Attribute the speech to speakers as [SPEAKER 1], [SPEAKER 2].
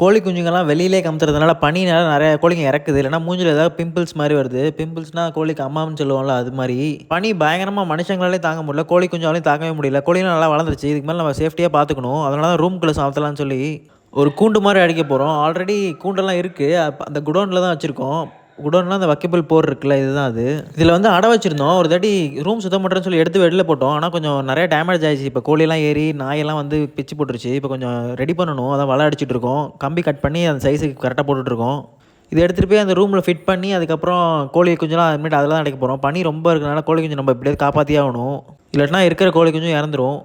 [SPEAKER 1] கோழி குஞ்சுங்கலாம் வெளியிலே கமுத்துறதுனால பனினால நெறைய கோழிங்க இறக்குது. இல்லன்னா மூஞ்சில ஏதாவது பிம்பிள்ஸ் மாரி வருது. பிம்பிள்ஸ்னா கோழிக்கு அம்மாம்ன்னு சொல்லுவோம்ல அது மாரி. பனி பயங்கரமா மனுஷங்களாலயும் தாங்க முடியல. கோழி குஞ்சாலயும் தாங்கவே முடியல. கோழிலாம் நல்லா வளர்ந்துருச்சு. இதுக்கு மேல நம்ம சேஃப்டியா பார்த்துக்கணும். அதனால தான் ரூம்குள்ள சாத்தலாம்னு சொல்லி ஒரு கூண்டு மாரி அடிக்க போறோம். ஆல்ரெடி கூண்டெல்லாம் இருக்கு. அந்த குடோன்ல தான் வச்சிருக்கோம். குடோன்னா அந்த வக்கபிள் போர் இருக்குல்ல, இதுதான் அது. இதில வந்து அடை வச்சிருந்தோம். ஒரு தாட்டி ரூம் சுத்தம் பண்றேன்னு சொல்லி எடுத்து வெளில போட்டோம். ஆனா கொஞ்சம் நெறைய டேமேஜ் ஆயிடுச்சு. இப்ப கோழிலாம் ஏறி, நாயெல்லாம் வந்து பிச்சு போட்டுருச்சு. இப்ப கொஞ்சம் ரெடி பண்ணணும். அதான் வலை அடிச்சுட்டு இருக்கோம். கம்பி கட் பண்ணி அந்த சைஸுக்கு கரெக்ட்டா போட்டுட்ருக்கோம். இத எடுத்துட்டு போய் அந்த ரூம்ல ஃபிட் பண்ணி, அதுக்கப்புறம் கோழி குஞ்சுலாம் அதுமேட்டு அதில தான் அடைக்க போறோம். பனி ரொம்ப இருக்கனால கோழி குஞ்சு நம்ம எப்படியாவது காப்பாத்தியே ஆகணும். இல்லாட்டினா இருக்கிற கோழி குஞ்சும் இறந்துரும்.